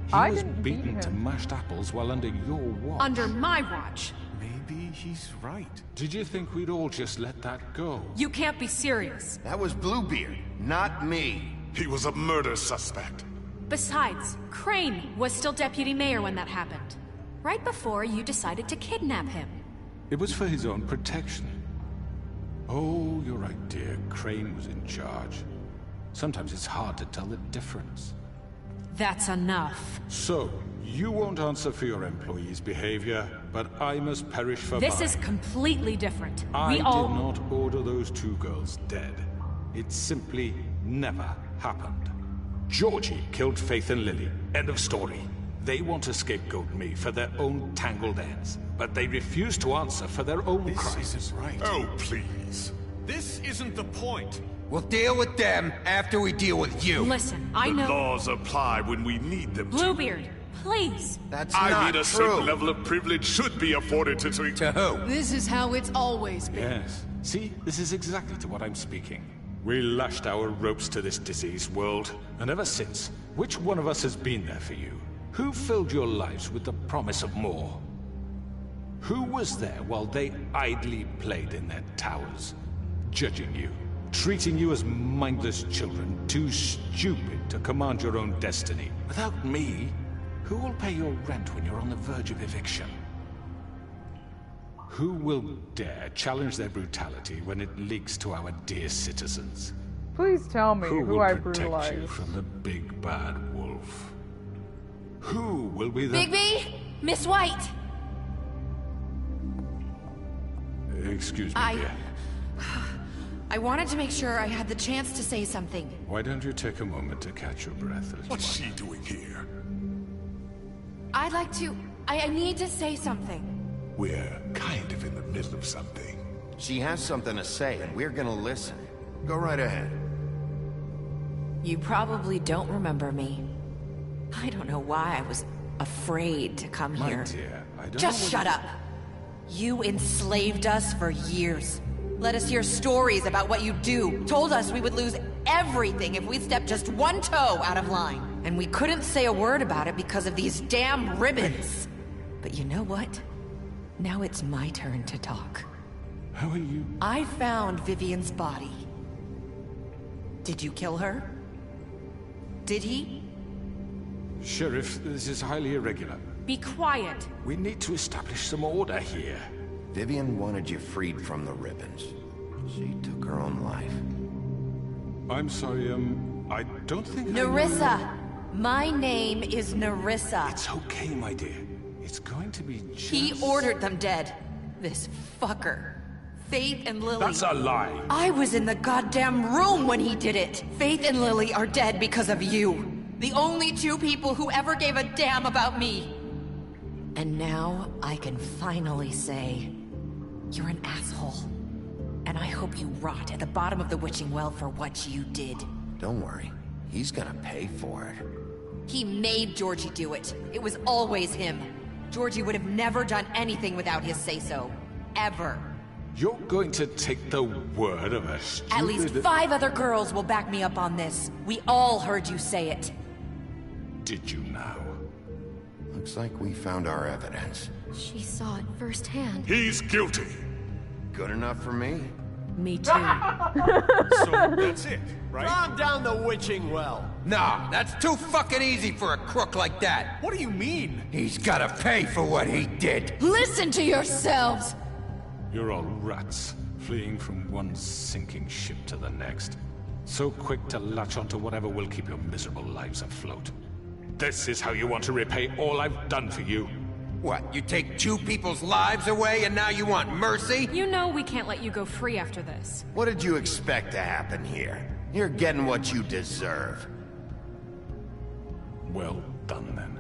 He was beaten to mashed apples while under your watch. Under my watch? Maybe he's right. Did you think we'd all just let that go? You can't be serious. That was Bluebeard, not me. He was a murder suspect. Besides, Crane was still deputy mayor when that happened. Right before you decided to kidnap him. It was for his own protection. Oh, you're right, dear. Crane was in charge. Sometimes it's hard to tell the difference. That's enough. So, you won't answer for your employees' behavior, but I must perish for mine. This is completely different. I did not order those two girls dead. It simply never happened. Georgie killed Faith and Lily. End of story. They want to scapegoat me for their own tangled ends, but they refuse to answer for their own crimes. This isn't right. Oh, please. This isn't the point. We'll deal with them after we deal with you. Listen, I know... The laws apply when we need them to. Bluebeard, please. That's not true. I mean, a certain level of privilege should be afforded to... To who? This is how it's always been. Yes. See, this is exactly to what I'm speaking. We lashed our ropes to this diseased world, and ever since, which one of us has been there for you? Who filled your lives with the promise of more? Who was there while they idly played in their towers, judging you, treating you as mindless children, too stupid to command your own destiny? Without me, who will pay your rent when you're on the verge of eviction? Who will dare challenge their brutality when it leaks to our dear citizens? Please tell me who I brutalized. Who will protect you from the big bad wolf? Who will be the... Bigby! Miss White! Excuse me, dear. I wanted to make sure I had the chance to say something. Why don't you take a moment to catch your breath? What's she doing here? I'd like to... I need to say something. We're kind of in the middle of something. She has something to say, and we're gonna listen. Go right ahead. You probably don't remember me. I don't know why I was afraid to come My here. dear, I don't Just shut up. You enslaved us for years. Let us hear stories about what you do. Told us we would lose everything if we stepped just one toe out of line. And we couldn't say a word about it because of these damn ribbons. But you know what? Now it's my turn to talk. How are you? I found Vivian's body. Did you kill her? Did he? Sheriff, this is highly irregular. Be quiet. We need to establish some order here. Vivian wanted you freed from the ribbons. She took her own life. I'm sorry, I don't think Nerissa! My name is Nerissa. It's okay, my dear. It's going to be just... He ordered them dead. This fucker. Faith and Lily... That's a lie. I was in the goddamn room when he did it. Faith and Lily are dead because of you. The only two people who ever gave a damn about me. And now I can finally say, you're an asshole. And I hope you rot at the bottom of the witching well for what you did. Don't worry. He's gonna pay for it. He made Georgie do it. It was always him. Georgie would have never done anything without his say-so. Ever. You're going to take the word of a stupid... At least 5 other girls will back me up on this. We all heard you say it. Did you now? Looks like we found our evidence. She saw it firsthand. He's guilty. Good enough for me? Me too. So that's it, right? Calm down the witching well. Nah, that's too fucking easy for a crook like that. What do you mean? He's gotta pay for what he did. Listen to yourselves! You're all rats, fleeing from one sinking ship to the next. So quick to latch onto whatever will keep your miserable lives afloat. This is how you want to repay all I've done for you? What, you take 2 people's lives away and now you want mercy? You know we can't let you go free after this. What did you expect to happen here? You're getting what you deserve. Well done, then.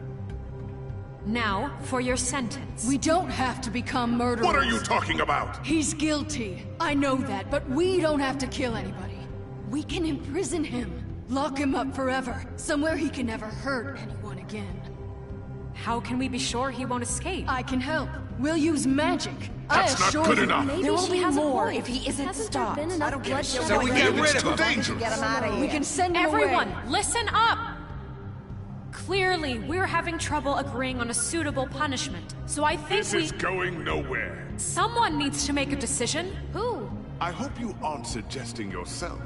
Now, for your sentence. We don't have to become murderers. What are you talking about? He's guilty. I know that, but we don't have to kill anybody. We can imprison him. Lock him up forever. Somewhere he can never hurt anyone again. How can we be sure he won't escape? I can help. We'll use magic. That's not good enough. There will be more if he isn't stopped. I don't get So we get rid of him. Get him out of here. We can send him Everyone, away. listen up! Clearly, we're having trouble agreeing on a suitable punishment. So I think This is going nowhere. Someone needs to make a decision. Who? I hope you aren't suggesting yourself.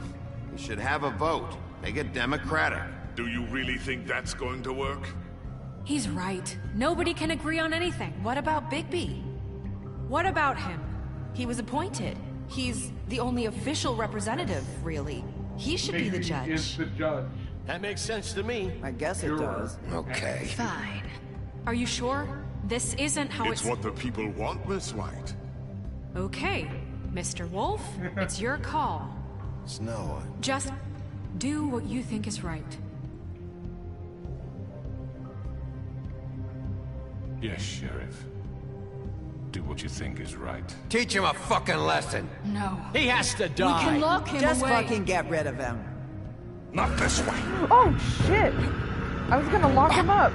We should have a vote. Make it democratic. Do you really think that's going to work? He's right. Nobody can agree on anything. What about Bigby? What about him? He was appointed. He's the only official representative, really. He should be the judge. Is the judge. That makes sense to me. I guess it does. Okay. Fine. Are you sure? This isn't how It's what the people want, Miss White. Okay, Mr. Wolf, it's your call. Snow. Just do what you think is right. Yes, Sheriff. Do what you think is right. Teach him a fucking lesson. No. He has to We die. can lock him Just away. fucking get rid of him. Not this way. Oh, shit! I was gonna lock him up.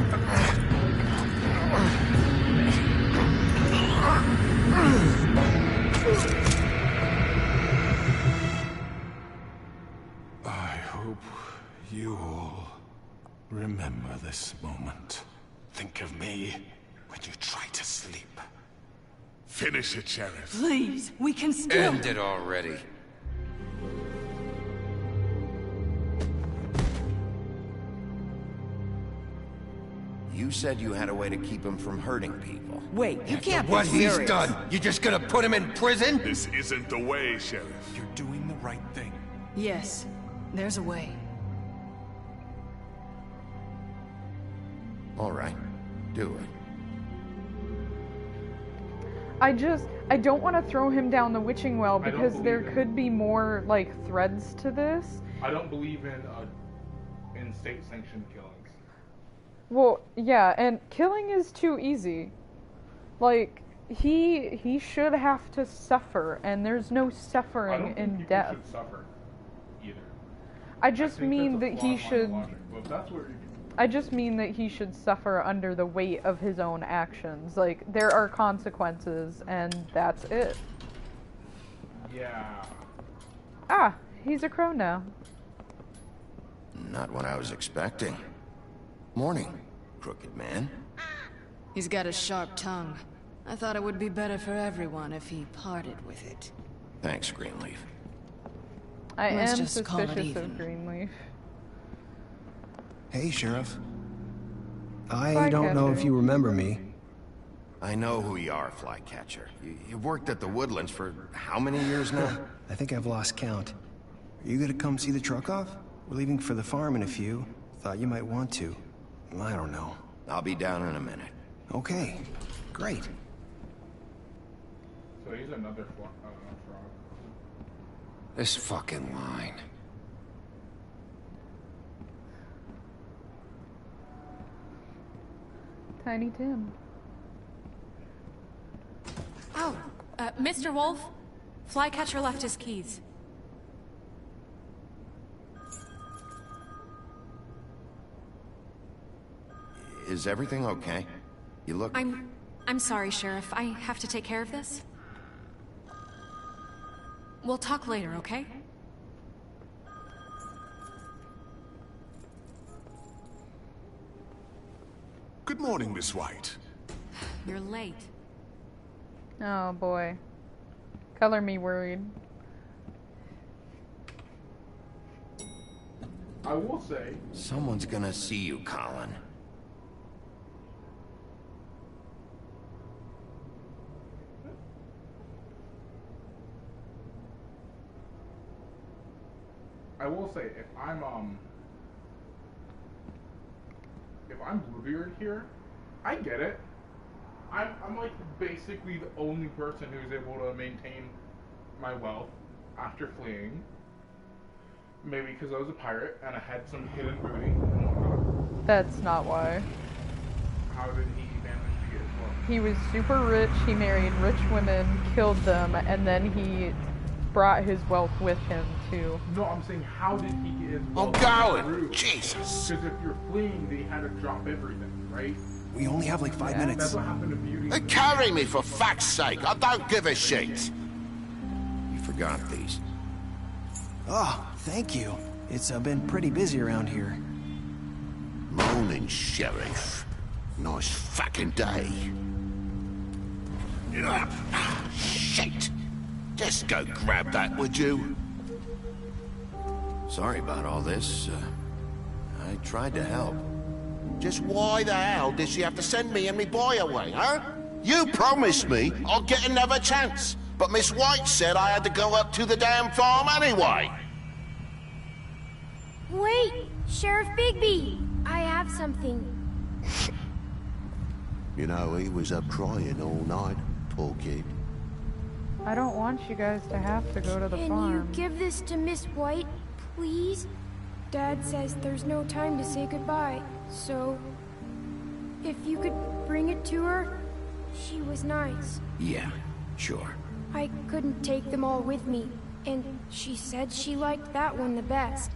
I hope you all remember this moment. Think of me when you try to sleep. Finish it, Sheriff. Please, we can still... End it already. You said you had a way to keep him from hurting people. Wait, you can't be What he's serious. done, you just gonna put him in prison? This isn't the way, Sheriff. You're doing the right thing. Yes, there's a way. All right. Do it. I don't want to throw him down the witching well I don't because there believe it. could be more, like, threads to this. I don't believe in state-sanctioned killings. Well, yeah, and killing is too easy. Like, he should have to suffer, and there's no I suffering don't think in people death. should suffer either. I just think mean that's a that he flawed line of should. logic, but that's where I just mean that he should suffer under the weight of his own actions. Like, there are consequences, and that's it. yeah. Ah, he's a crow now. Not what I was expecting. Morning, crooked man. He's got a sharp tongue. I thought it would be better for everyone if he parted with it. Thanks, Greenleaf. I Let's am just call it suspicious even. of Greenleaf. Hey, Sheriff. I Flycatcher. don't know if you remember me. I know who you are, Flycatcher. You've worked at the Woodlands for how many years now? I think I've lost count. Are you gonna come see the truck off? We're leaving for the farm in a few. Thought you might want to. I don't know. I'll be down in a minute. Okay, great. So he's another fraud. This fucking line. Tiny Tim. Oh, Mr. Wolf, Flycatcher left his keys. Is everything okay? You look... I'm sorry, Sheriff. I have to take care of this. We'll talk later, okay? Good morning, Miss White. You're late. Oh boy. Color me worried. I will say... Someone's gonna see you, Colin. I will say, if I'm Bluebeard here, I get it. I'm like basically the only person who's able to maintain my wealth after fleeing. Maybe because I was a pirate and I had some hidden booty and whatnot. That's not why. How did he manage to get his wealth? He was super rich, he married rich women, killed them, and then he brought his wealth with him too. No, I'm saying how did he get his wealth? I'm going! Jesus! Because if you're fleeing, they had to drop everything, right? We only have like 5 minutes. That's what happened to Beauty. They carry me for fuck's sake! I don't give a shit! You forgot these. Oh, thank you. It's been pretty busy around here. Morning, Sheriff. Nice fucking day. Shit! Just go grab that, would you? Sorry about all this. I tried to help. Just why the hell did she have to send me and me boy away, huh? You promised me I'll get another chance, but Miss White said I had to go up to the damn farm anyway. Wait, Sheriff Bigby, I have something. You know, he was up crying all night, poor kid. I don't want you guys to have to go to the farm. Can you give this to Miss White, please? Dad says there's no time to say goodbye, so... if you could bring it to her, she was nice. Yeah, sure. I couldn't take them all with me, and she said she liked that one the best.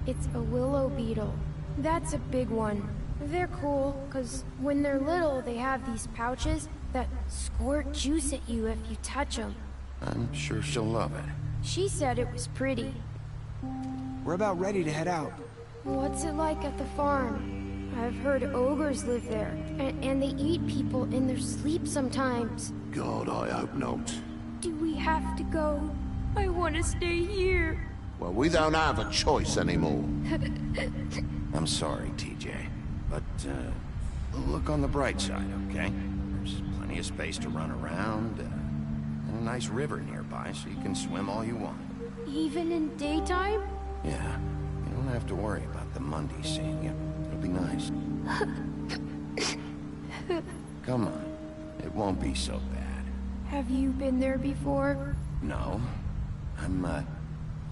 It's a willow beetle. That's a big one. They're cool, because when they're little, they have these pouches that squirt juice at you if you touch them. I'm sure she'll love it. She said it was pretty. We're about ready to head out. What's it like at the farm? I've heard ogres live there, and they eat people in their sleep sometimes. God, I hope not. Do we have to go? I want to stay here. Well, we don't have a choice anymore. I'm sorry, TJ, but look on the bright side, okay? There's plenty of space to run around, and a nice river nearby, so you can swim all you want. Even in daytime? Yeah, you don't have to worry about the Mundy seeing you. It'll be nice. Come on, it won't be so bad. Have you been there before? No,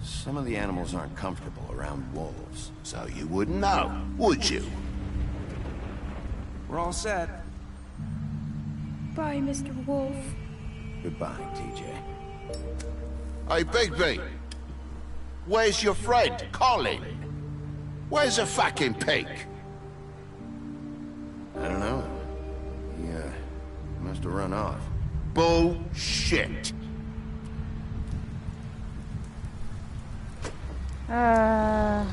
some of the animals aren't comfortable around wolves. So you wouldn't know, would you? We're all set. Bye, Mr. Wolf. Goodbye, TJ. Hey, Bigby. Where's your friend, Colin? Where's the fucking pig? I don't know. He, must have run off. Bullshit. I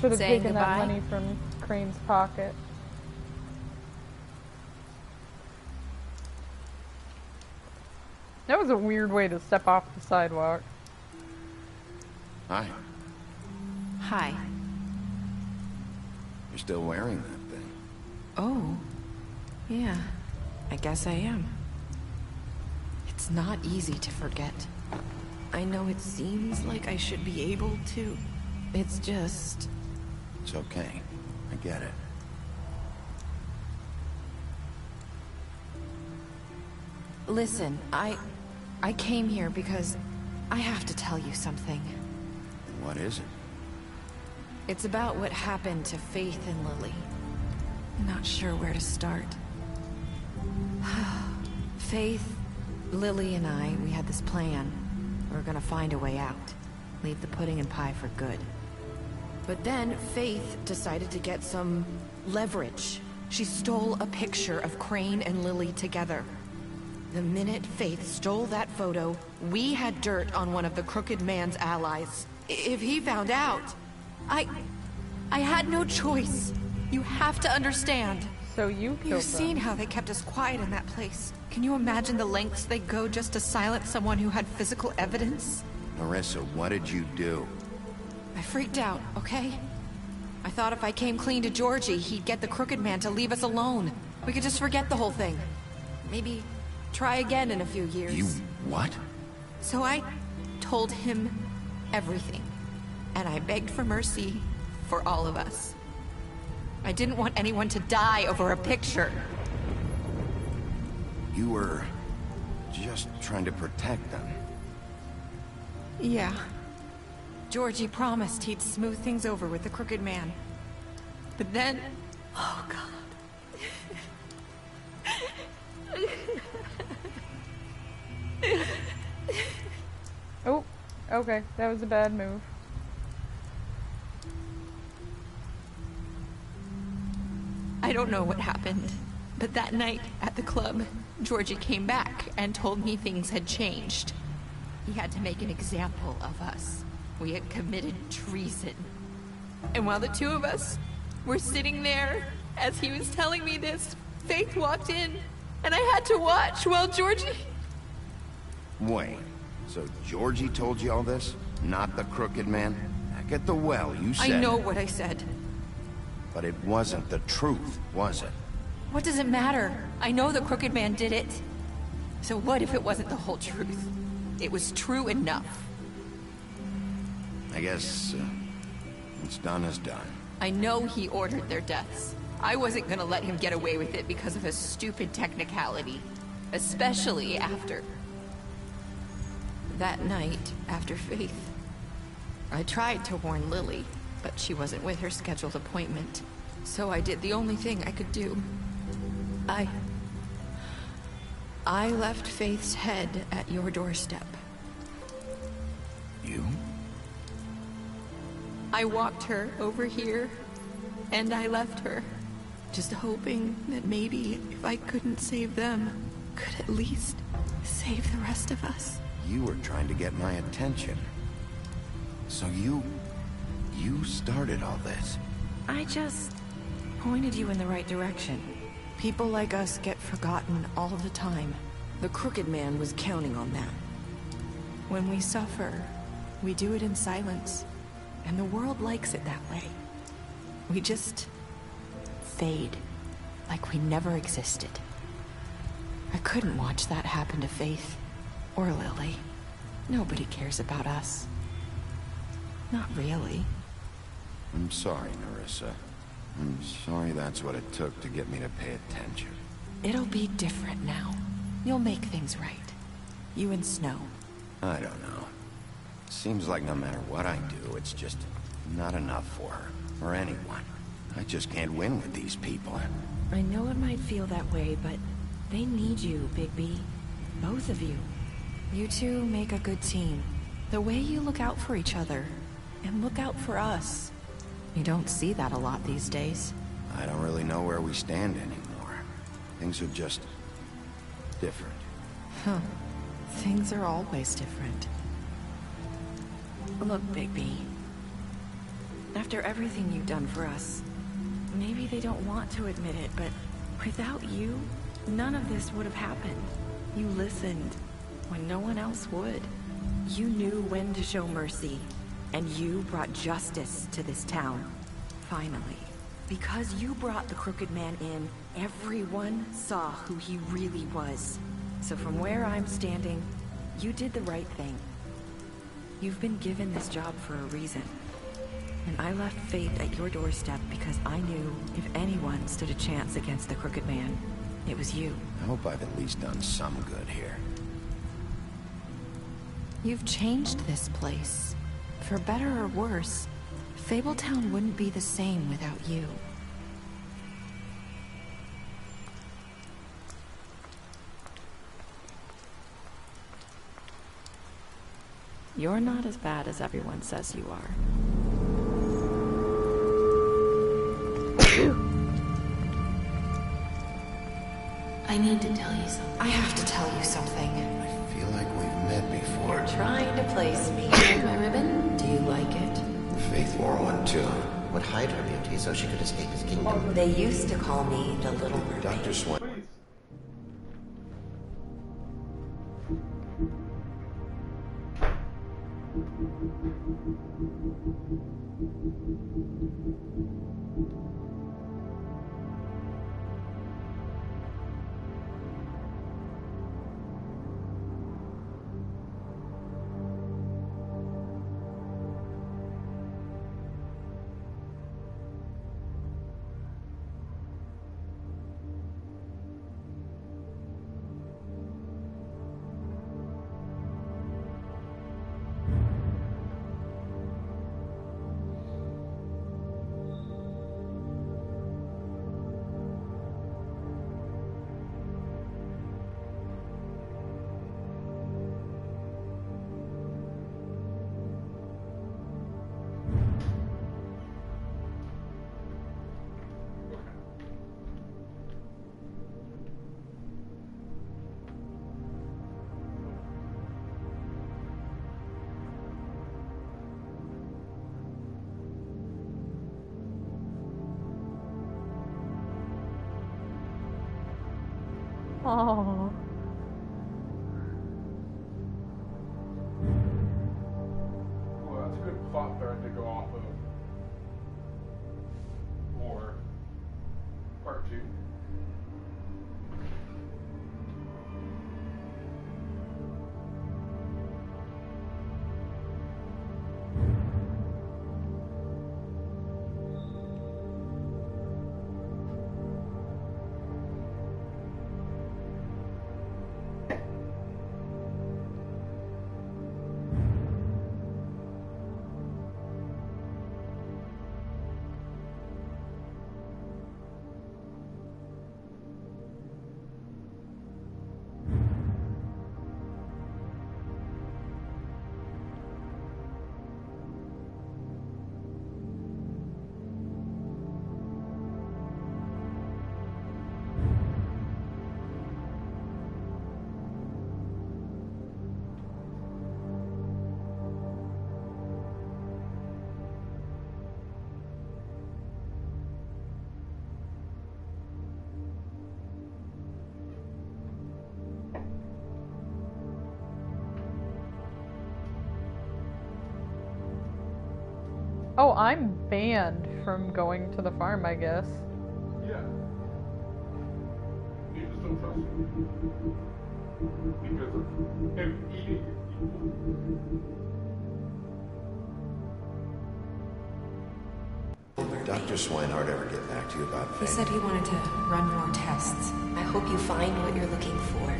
should have Saying taken goodbye? that money from Crane's pocket. That was a weird way to step off the sidewalk. Hi. Hi. You're still wearing that thing. Oh. Yeah. I guess I am. It's not easy to forget. I know it seems like I should be able to. It's just... It's okay. I get it. Listen, I came here because I have to tell you something. What is it? It's about what happened to Faith and Lily. I'm not sure where to start. Faith, Lily, and I, we had this plan. We were gonna find a way out. Leave the pudding and pie for good. But then Faith decided to get some leverage. She stole a picture of Crane and Lily together. The minute Faith stole that photo, we had dirt on one of the Crooked Man's allies. If he found out, I had no choice. You have to understand. So you killed You've seen how they kept us quiet in that place. Can you imagine the lengths they go just to silence someone who had physical evidence? Narissa, what did you do? I freaked out, okay? I thought if I came clean to Georgie, he'd get the Crooked Man to leave us alone. We could just forget the whole thing. Maybe try again in a few years. You what? So I told him everything. And I begged for mercy for all of us. I didn't want anyone to die over a picture. You were just trying to protect them. Yeah. Georgie promised he'd smooth things over with the Crooked Man. But then... Oh, God. Oh, okay. That was a bad move. I don't know what happened, but that night at the club, Georgie came back and told me things had changed. He had to make an example of us. We had committed treason. And while the two of us were sitting there, as he was telling me this, Faith walked in, and I had to watch while Georgie... Wait, so Georgie told you all this? Not the Crooked Man? Back at the well, you said... I know what I said. But it wasn't the truth, was it? What does it matter? I know the Crooked Man did it. So what if it wasn't the whole truth? It was true enough. I guess, what's done is done. I know he ordered their deaths. I wasn't gonna let him get away with it because of a stupid technicality. Especially after... that night, after Faith. I tried to warn Lily, but she wasn't with her scheduled appointment. So I did the only thing I could do. I left Faith's head at your doorstep. You? I walked her over here, and I left her. Just hoping that maybe if I couldn't save them, could at least save the rest of us. You were trying to get my attention. So you started all this. I just pointed you in the right direction. People like us get forgotten all the time. The Crooked Man was counting on that. When we suffer, we do it in silence. And the world likes it that way. We just fade, like we never existed. I couldn't watch that happen to Faith, or Lily. Nobody cares about us. Not really. I'm sorry, Narissa. I'm sorry that's what it took to get me to pay attention. It'll be different now. You'll make things right. You and Snow. I don't know. Seems like no matter what I do, it's just not enough for her, or anyone. I just can't win with these people. I know it might feel that way, but they need you, Bigby. Both of you. You two make a good team. The way you look out for each other, and look out for us. You don't see that a lot these days. I don't really know where we stand anymore. Things are just... different. Huh. Things are always different. Look, Bigby. After everything you've done for us, maybe they don't want to admit it, but without you, none of this would have happened. You listened when no one else would. You knew when to show mercy, and you brought justice to this town. Finally. Because you brought the Crooked Man in, everyone saw who he really was. So from where I'm standing, you did the right thing. You've been given this job for a reason. And I left Faith at your doorstep because I knew if anyone stood a chance against the Crooked Man, it was you. I hope I've at least done some good here. You've changed this place. For better or worse, Fabletown wouldn't be the same without you. You're not as bad as everyone says you are. I need to tell you something. I have to tell you something. I feel like we've met before. You're trying to place me. Like my ribbon? Do you like it? Faith wore one too. Would hide her beauty so she could escape his kingdom. They used to call me the Little Mermaid. Dr. Swan. Oh. Well, that's a good plot thread to go off of. Or part 2. Oh, I'm banned from going to the farm, I guess. Yeah. You just don't trust him. Because of him eating Did Dr. Swinehart ever get back to you about He Faith? said he wanted to run more tests. I hope you find what you're looking for.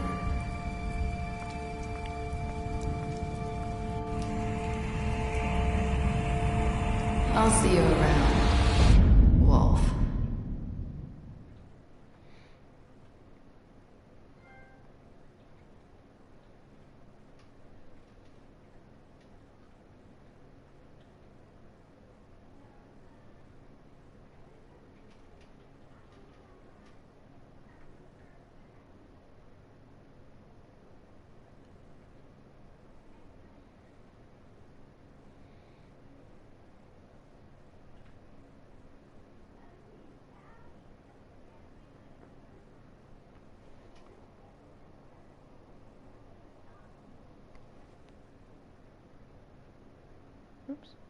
I'll see you around, Wolf. Oops.